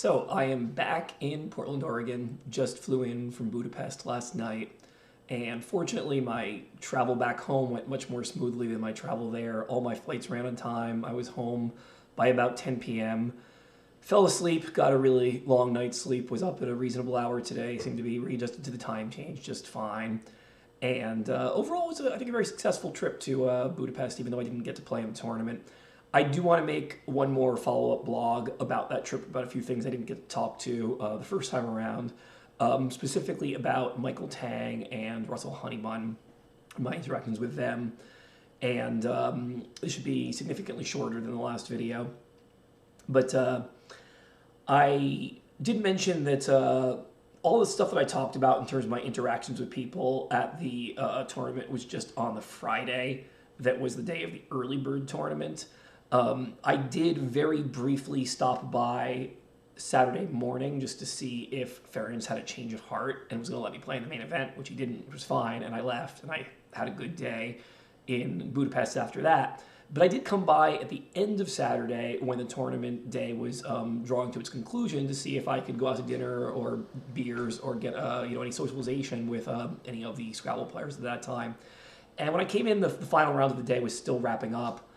So I am back in Portland, Oregon. Just flew in from Budapest last night. And fortunately, my travel back home went much more smoothly than my travel there. All my flights ran on time. I was home by about 10 p.m. Fell asleep, got a really long night's sleep, was up at a reasonable hour today, seemed to be readjusted to the time change just fine. And overall, it was, I think, a very successful trip to Budapest, even though I didn't get to play in the tournament. I do want to make one more follow-up blog about that trip, about a few things I didn't get to talk to the first time around, specifically about Michael Tang and Russell Honeybun, my interactions with them. And this should be significantly shorter than the last video. But I did mention that all the stuff that I talked about in terms of my interactions with people at the tournament was just on the Friday that was the day of the early bird tournament. I did very briefly stop by Saturday morning just to see if Ferens had a change of heart and was going to let me play in the main event, which he didn't, which was fine, and I left, and I had a good day in Budapest after that. But I did come by at the end of Saturday when the tournament day was drawing to its conclusion to see if I could go out to dinner or beers or get any socialization with any of the Scrabble players at that time. And when I came in, the final round of the day was still wrapping up.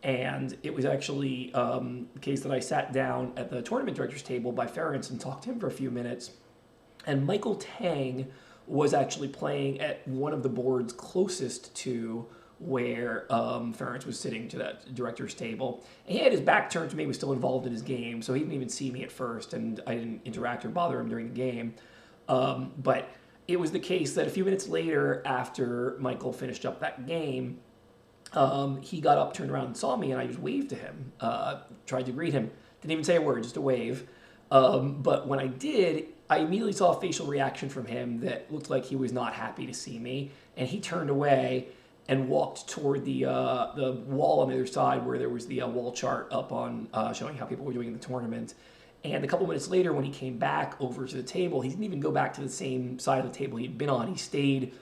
And it was actually the case that I sat down at the tournament director's table by Ferens and talked to him for a few minutes. And Michael Tang was actually playing at one of the boards closest to where Ferens was sitting to that director's table. And he had his back turned to me, was still involved in his game, so he didn't even see me at first, and I didn't interact or bother him during the game. But it was the case that a few minutes later, after Michael finished up that game, he got up, turned around, and saw me, and I just waved to him, tried to greet him. Didn't even say a word, just a wave. But when I did, I immediately saw a facial reaction from him that looked like he was not happy to see me, and he turned away and walked toward the wall on the other side where there was the wall chart up on showing how people were doing in the tournament. And a couple minutes later, when he came back over to the table, he didn't even go back to the same side of the table he'd been on. He stayed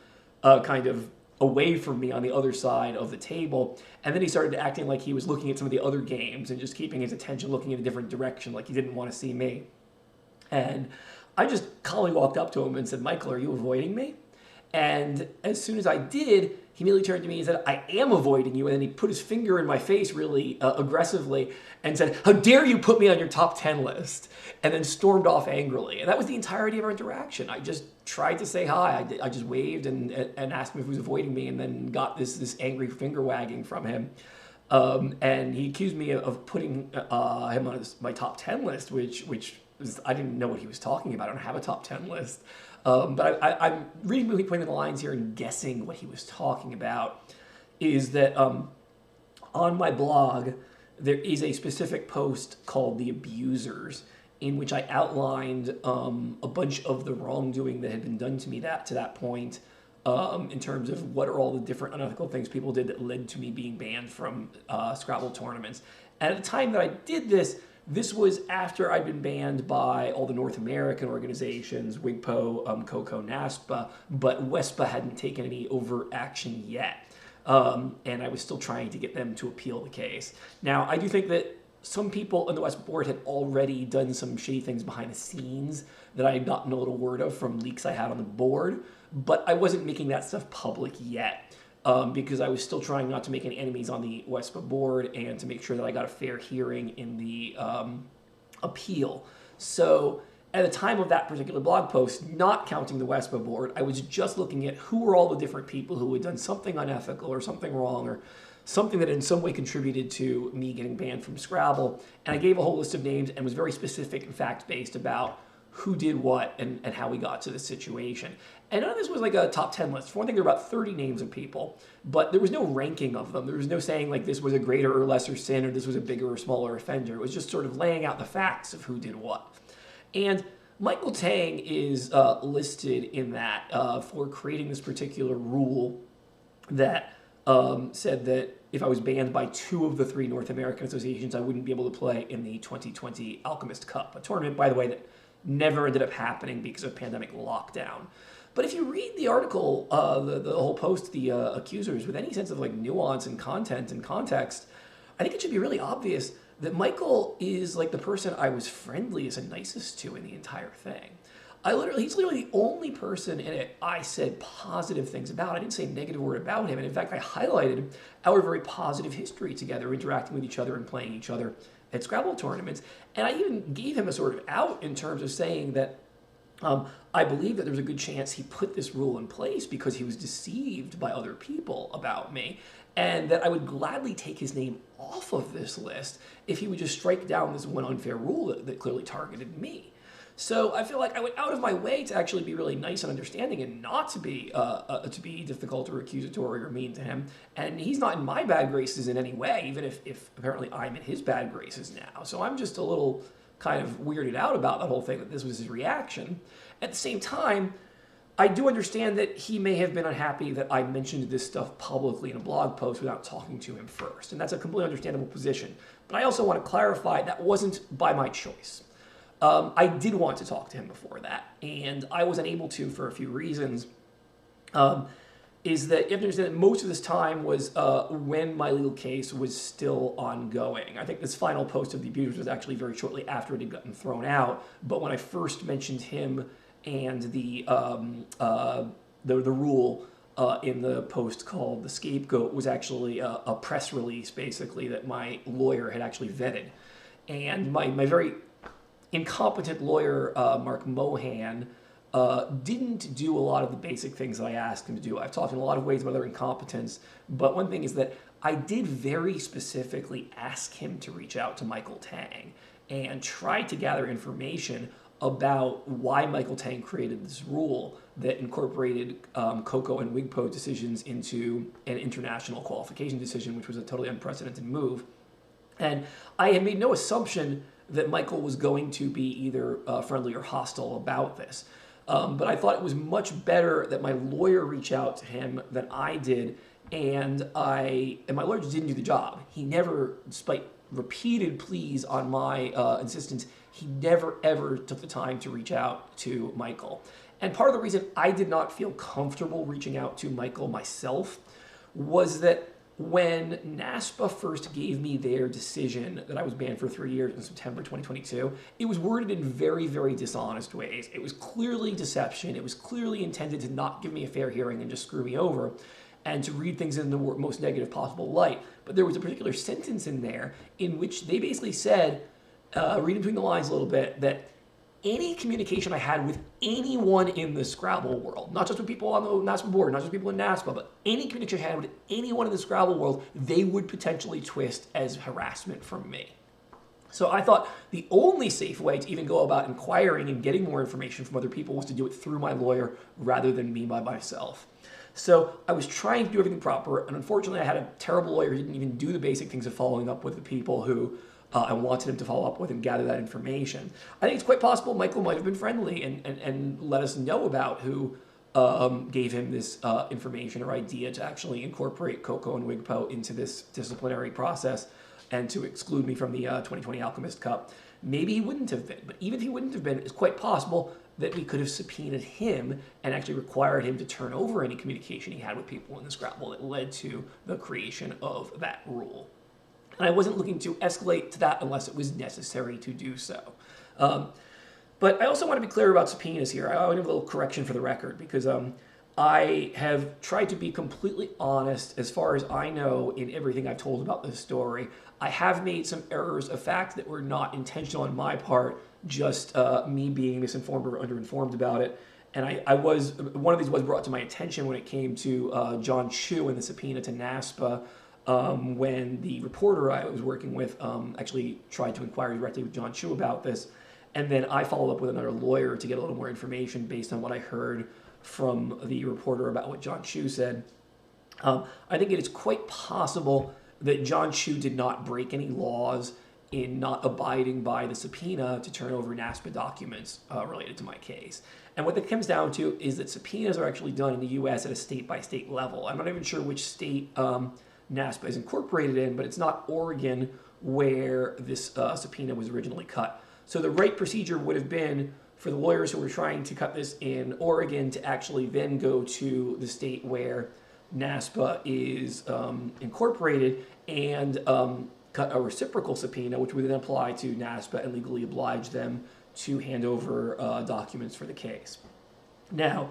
kind of away from me on the other side of the table. And then he started acting like he was looking at some of the other games and just keeping his attention looking in a different direction, like he didn't want to see me. And I just calmly walked up to him and said, "Michael, are you avoiding me?" And as soon as I did, he immediately turned to me and said, "I am avoiding you." And then he put his finger in my face really aggressively and said, "How dare you put me on your top 10 list?" And then stormed off angrily. And that was the entirety of our interaction. I just tried to say hi. I just waved and asked him if he was avoiding me, and then got this angry finger wagging from him. And he accused me of putting him on my top 10 list, which was, I didn't know what he was talking about. I don't have a top 10 list. But I'm reading between the lines here and guessing what he was talking about is that on my blog, there is a specific post called The Abusers, in which I outlined a bunch of the wrongdoing that had been done to me to that point in terms of what are all the different unethical things people did that led to me being banned from Scrabble tournaments. And at the time that I did this was after I'd been banned by all the North American organizations, WIGPO, COCO, NASPA, but WESPA hadn't taken any overt action yet. And I was still trying to get them to appeal the case. Now, I do think that some people on the WESPA board had already done some shitty things behind the scenes that I had gotten a little word of from leaks I had on the board, but I wasn't making that stuff public yet. Because I was still trying not to make any enemies on the WESPA board and to make sure that I got a fair hearing in the appeal. So at the time of that particular blog post, not counting the WESPA board, I was just looking at who were all the different people who had done something unethical or something wrong or something that in some way contributed to me getting banned from Scrabble. And I gave a whole list of names and was very specific and fact-based about who did what and how we got to the situation. And none of this was like a top 10 list. For one thing, there were about 30 names of people, but there was no ranking of them. There was no saying like this was a greater or lesser sin or this was a bigger or smaller offender. It was just sort of laying out the facts of who did what. And Michael Tang is listed in that for creating this particular rule that said that if I was banned by 2 of the 3 North American associations, I wouldn't be able to play in the 2020 Alchemist Cup, a tournament, by the way, that never ended up happening because of pandemic lockdown. But if you read the article, the whole post, the accusers, with any sense of like nuance and content and context, I think it should be really obvious that Michael is like the person I was friendliest and nicest to in the entire thing. He's literally the only person in it I said positive things about. I didn't say a negative word about him. And in fact, I highlighted our very positive history together, interacting with each other and playing each other at Scrabble tournaments. And I even gave him a sort of out in terms of saying that I believe that there's a good chance he put this rule in place because he was deceived by other people about me, and that I would gladly take his name off of this list if he would just strike down this one unfair rule that clearly targeted me. So I feel like I went out of my way to actually be really nice and understanding and not to be difficult or accusatory or mean to him. And he's not in my bad graces in any way, even if apparently I'm in his bad graces now. So I'm just a little kind of weirded out about the whole thing, that this was his reaction. At the same time, I do understand that he may have been unhappy that I mentioned this stuff publicly in a blog post without talking to him first. And that's a completely understandable position. But I also want to clarify that wasn't by my choice. I did want to talk to him before that, and I was unable to for a few reasons. Is that you have to understand that most of this time was when my legal case was still ongoing. I think this final post of the abusers was actually very shortly after it had gotten thrown out, but when I first mentioned him and the rule in the post called The Scapegoat was actually a press release, basically, that my lawyer had actually vetted. And my very incompetent lawyer, Mark Mohan, didn't do a lot of the basic things that I asked him to do. I've talked in a lot of ways about their incompetence, but one thing is that I did very specifically ask him to reach out to Michael Tang and try to gather information about why Michael Tang created this rule that incorporated Coco and WIGPO decisions into an international qualification decision, which was a totally unprecedented move. And I had made no assumption that Michael was going to be either friendly or hostile about this. But I thought it was much better that my lawyer reach out to him than I did, and my lawyer just didn't do the job. He never, despite repeated pleas on my insistence, he never ever took the time to reach out to Michael. And part of the reason I did not feel comfortable reaching out to Michael myself was that when NASPA first gave me their decision that I was banned for 3 years in September 2022, it was worded in very, very dishonest ways. It was clearly deception. It was clearly intended to not give me a fair hearing and just screw me over and to read things in the most negative possible light. But there was a particular sentence in there in which they basically said, reading between the lines a little bit, that any communication I had with anyone in the Scrabble world, not just with people on the NASPA board, not just people in NASPA, but any communication I had with anyone in the Scrabble world, they would potentially twist as harassment from me. So I thought the only safe way to even go about inquiring and getting more information from other people was to do it through my lawyer rather than me by myself. So I was trying to do everything proper, and unfortunately I had a terrible lawyer who didn't even do the basic things of following up with the people who I wanted him to follow up with and gather that information. I think it's quite possible Michael might have been friendly and let us know about who gave him this information or idea to actually incorporate Coco and WIGPO into this disciplinary process and to exclude me from the 2020 Alchemist Cup. Maybe he wouldn't have been, but even if he wouldn't have been, it's quite possible that we could have subpoenaed him and actually required him to turn over any communication he had with people in the Scrabble that led to the creation of that rule. And I wasn't looking to escalate to that unless it was necessary to do so. But I also want to be clear about subpoenas here. I want to give a little correction for the record because I have tried to be completely honest as far as I know in everything I've told about this story. I have made some errors of fact that were not intentional on my part, just me being misinformed or underinformed about it. And one of these was brought to my attention when it came to John Chu and the subpoena to NASPA. When the reporter I was working with actually tried to inquire directly with John Chu about this. And then I followed up with another lawyer to get a little more information based on what I heard from the reporter about what John Chu said. I think it is quite possible that John Chu did not break any laws in not abiding by the subpoena to turn over NASPA documents related to my case. And what that comes down to is that subpoenas are actually done in the U.S. at a state-by-state level. I'm not even sure which state NASPA is incorporated in, but it's not Oregon where this subpoena was originally cut. So the right procedure would have been for the lawyers who were trying to cut this in Oregon to actually then go to the state where NASPA is incorporated and cut a reciprocal subpoena, which would then apply to NASPA and legally oblige them to hand over documents for the case. Now,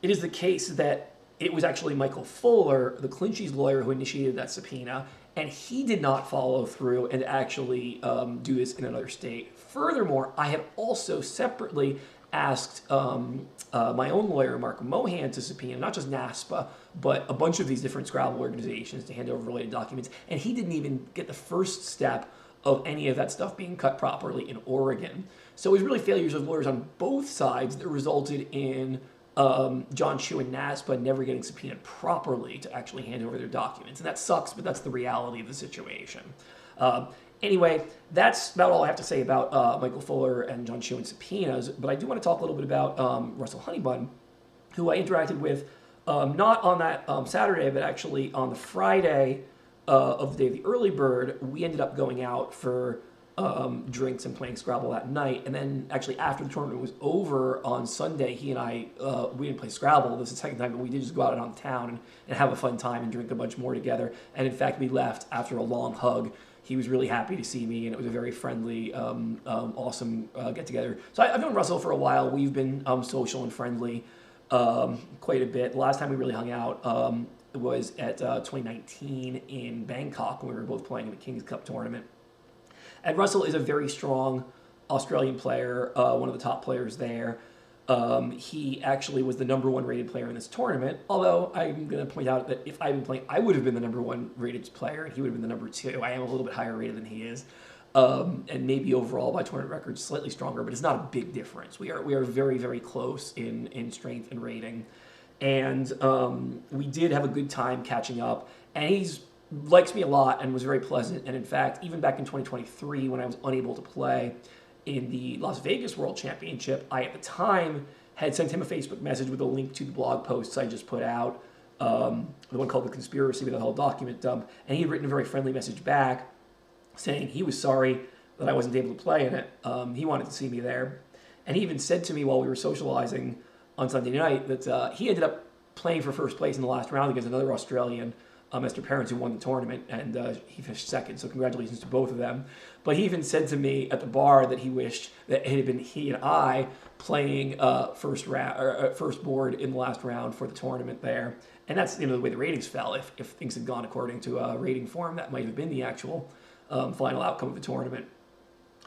it is the case that it was actually Michael Fuller, the Clinchies lawyer, who initiated that subpoena, and he did not follow through and actually do this in another state. Furthermore, I had also separately asked my own lawyer, Mark Mohan, to subpoena not just NASPA, but a bunch of these different Scrabble organizations to hand over related documents, and he didn't even get the first step of any of that stuff being cut properly in Oregon. So it was really failures of lawyers on both sides that resulted in John Chu and NASPA never getting subpoenaed properly to actually hand over their documents. And that sucks, but that's the reality of the situation. Anyway, that's about all I have to say about Michael Fuller and John Chu and subpoenas. But I do want to talk a little bit about Russell Honeybun, who I interacted with not on that Saturday, but actually on the Friday of the day of the early bird. We ended up going out for drinks and playing Scrabble that night. And then actually after the tournament was over on Sunday, he and I, we didn't play Scrabble. This is the second time, but we did just go out on town and have a fun time and drink a bunch more together. And in fact, we left after a long hug. He was really happy to see me, and it was a very friendly, awesome get-together. So I've known Russell for a while. We've been social and friendly quite a bit. The last time we really hung out was at 2019 in Bangkok when we were both playing in the King's Cup tournament. And Russell is a very strong Australian player, one of the top players there. He actually was the #1 rated player in this tournament, although I'm going to point out that if I'd been playing, I would have been the #1 rated player, and he would have been the #2. I am a little bit higher rated than he is, and maybe overall by tournament records slightly stronger, but it's not a big difference. We are very, very close in strength and rating, and we did have a good time catching up, and he's likes me a lot and was very pleasant. And in fact, even back in 2023, when I was unable to play in the Las Vegas World Championship, I at the time had sent him a Facebook message with a link to the blog posts I just put out, the one called The Conspiracy with the whole document dump, and he had written a very friendly message back saying he was sorry that I wasn't able to play in it. He wanted to see me there. And he even said to me while we were socializing on Sunday night that he ended up playing for first place in the last round against another Australian, Mr. Parents, who won the tournament, and he finished second, so congratulations to both of them. But he even said to me at the bar that he wished that it had been he and I playing first board in the last round for the tournament there. And that's the way the ratings fell. If things had gone according to a rating form, that might have been the actual final outcome of the tournament.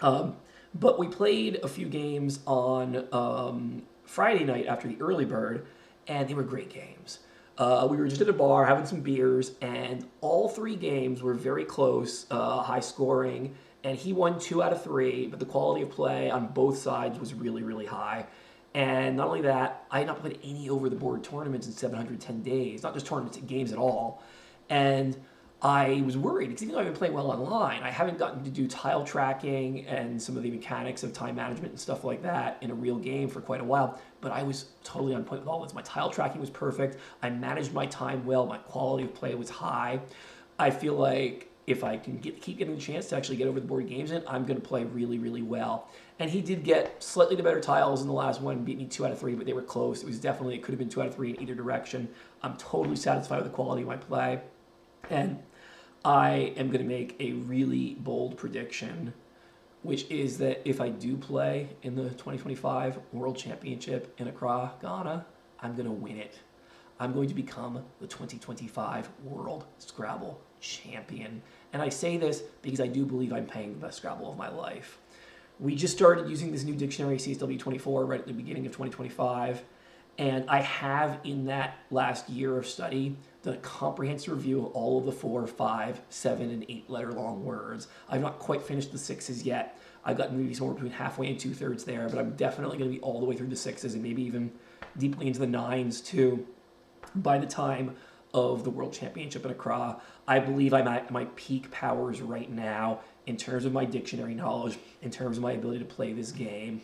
But we played a few games on Friday night after the early bird, and they were great games. We were just at a bar having some beers, and all 3 games were very close, high scoring, and he won 2 out of 3, but the quality of play on both sides was really, really high. And not only that, I had not played any over-the-board tournaments in 710 days, not just tournaments, games at all. And I was worried, because even though I've been playing well online, I haven't gotten to do tile tracking and some of the mechanics of time management and stuff like that in a real game for quite a while. But I was totally on point with all this. My tile tracking was perfect. I managed my time well. My quality of play was high. I feel like if I can keep getting the chance to actually get over the board games in, I'm going to play really, really well. And he did get slightly the better tiles in the last one, beat me 2 out of 3, but they were close. It could have been 2 out of 3 in either direction. I'm totally satisfied with the quality of my play. And I am going to make a really bold prediction, which is that if I do play in the 2025 World Championship in Accra, Ghana, I'm going to win it. I'm going to become the 2025 World Scrabble Champion. And I say this because I do believe I'm playing the best Scrabble of my life. We just started using this new dictionary, CSW24, right at the beginning of 2025. And I have, in that last year of study, done a comprehensive review of all of the 4, 5, 7, and 8 letter long words. I've not quite finished the 6s yet. I've gotten maybe somewhere between halfway and 2/3 there, but I'm definitely going to be all the way through the 6s and maybe even deeply into the 9s too by the time of the World Championship in Accra. I believe I'm at my peak powers right now in terms of my dictionary knowledge, in terms of my ability to play this game.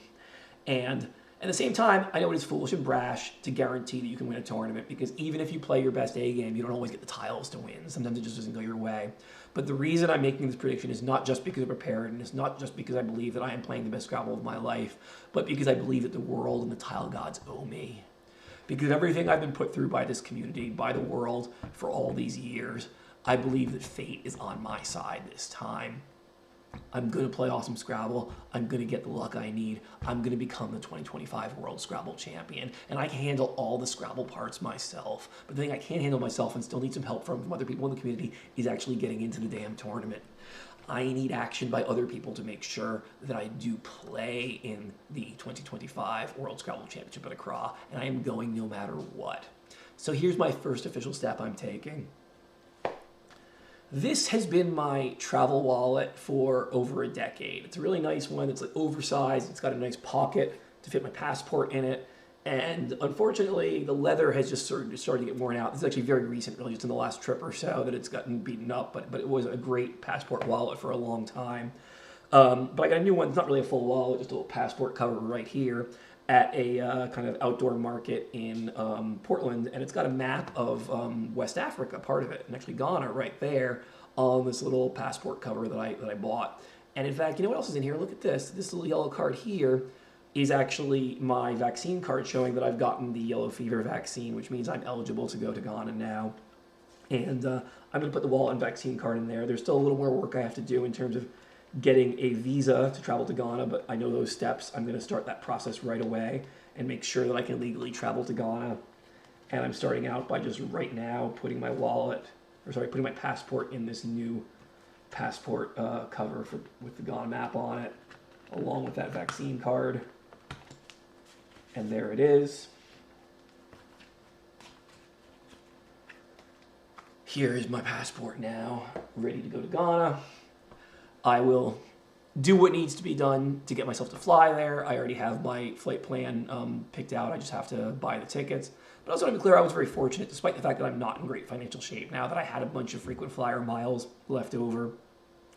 And at the same time, I know it is foolish and brash to guarantee that you can win a tournament, because even if you play your best A game, you don't always get the tiles to win. Sometimes it just doesn't go your way. But the reason I'm making this prediction is not just because I'm prepared, and it's not just because I believe that I am playing the best Scrabble of my life, but because I believe that the world and the tile gods owe me. Because of everything I've been put through by this community, by the world, for all these years, I believe that fate is on my side this time. I'm going to play awesome Scrabble. I'm going to get the luck I need. I'm going to become the 2025 World Scrabble Champion. And I can handle all the Scrabble parts myself. But the thing I can't handle myself and still need some help from other people in the community is actually getting into the damn tournament. I need action by other people to make sure that I do play in the 2025 World Scrabble Championship at Accra. And I am going no matter what. So here's my first official step I'm taking. This has been my travel wallet for over a decade. It's a really nice one. It's like oversized. It's got a nice pocket to fit my passport in it. And unfortunately, the leather has just started to get worn out. This is actually very recent, really just in the last trip or so that it's gotten beaten up, but it was a great passport wallet for a long time. But I got a new one. It's not really a full wallet, just a little passport cover right here at a kind of outdoor market in Portland, and it's got a map of West Africa, part of it, and actually Ghana right there on this little passport cover that I bought. And in fact, you know what else is in here? Look at this. This little yellow card here is actually my vaccine card showing that I've gotten the yellow fever vaccine, which means I'm eligible to go to Ghana now. And I'm going to put the wallet and vaccine card in there. There's still a little more work I have to do in terms of getting a visa to travel to Ghana, but I know those steps. I'm going to start that process right away and make sure that I can legally travel to Ghana. And I'm starting out by just right now putting my putting my passport in this new passport cover with the Ghana map on it, along with that vaccine card. And there it is. Here is my passport now, ready to go to Ghana. I will do what needs to be done to get myself to fly there. I already have my flight plan picked out. I just have to buy the tickets. But also to be clear, I was very fortunate, despite the fact that I'm not in great financial shape now, that I had a bunch of frequent flyer miles left over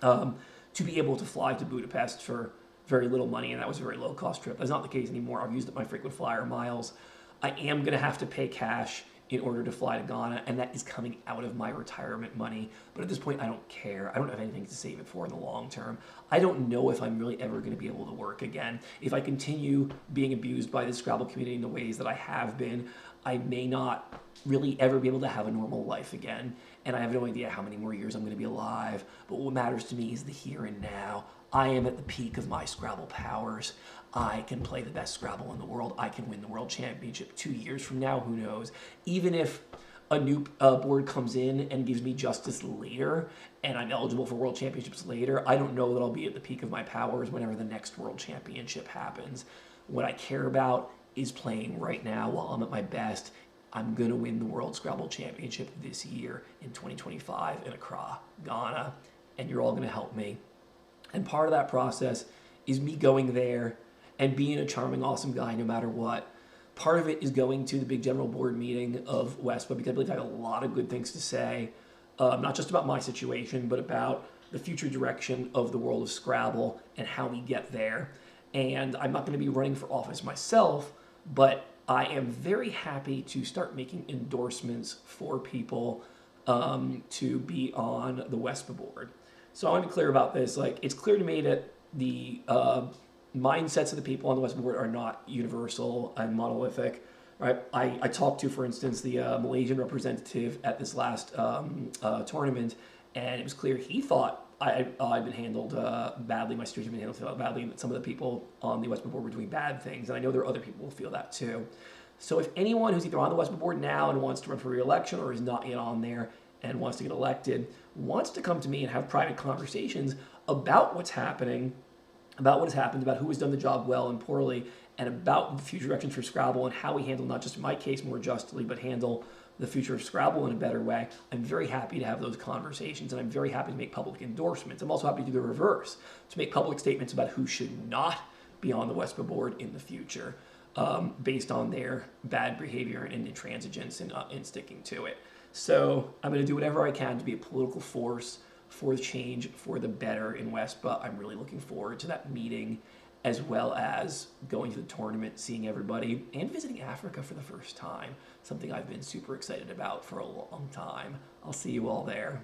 to be able to fly to Budapest for very little money, and that was a very low-cost trip. That's not the case anymore. I've used up my frequent flyer miles. I am going to have to pay cash in order to fly to Ghana, and that is coming out of my retirement money. But at this point, I don't care. I don't have anything to save it for in the long term. I don't know if I'm really ever going to be able to work again. If I continue being abused by the Scrabble community in the ways that I have been, I may not really ever be able to have a normal life again. And I have no idea how many more years I'm going to be alive. But what matters to me is the here and now. I am at the peak of my Scrabble powers. I can play the best Scrabble in the world. I can win the World Championship 2 years from now, who knows? Even if a new board comes in and gives me justice later, and I'm eligible for World Championships later, I don't know that I'll be at the peak of my powers whenever the next World Championship happens. What I care about is playing right now while I'm at my best. I'm going to win the World Scrabble Championship this year in 2025 in Accra, Ghana, and you're all going to help me. And part of that process is me going there and being a charming, awesome guy no matter what. Part of it is going to the big general board meeting of WESPA because I believe I have a lot of good things to say, not just about my situation, but about the future direction of the world of Scrabble and how we get there. And I'm not going to be running for office myself, but I am very happy to start making endorsements for people to be on the WESPA board. So I want to be clear about this. Like, it's clear to me that the mindsets of the people on the WESPA board are not universal and monolithic, right? I talked to, for instance, the Malaysian representative at this last tournament, and it was clear he thought I'd been handled badly, my situation had been handled badly, and that some of the people on the WESPA board were doing bad things, and I know there are other people who feel that too. So if anyone who's either on the WESPA board now and wants to run for re-election or is not yet on there and wants to get elected, wants to come to me and have private conversations about what's happening, about what has happened, about who has done the job well and poorly, and about the future directions for Scrabble and how we handle not just my case more justly, but handle the future of Scrabble in a better way. I'm very happy to have those conversations, and I'm very happy to make public endorsements. I'm also happy to do the reverse, to make public statements about who should not be on the WESPA board in the future, based on their bad behavior and intransigence and sticking to it. So I'm going to do whatever I can to be a political force for the change, for the better in WESPA. I'm really looking forward to that meeting, as well as going to the tournament, seeing everybody, and visiting Africa for the first time, something I've been super excited about for a long time. I'll see you all there.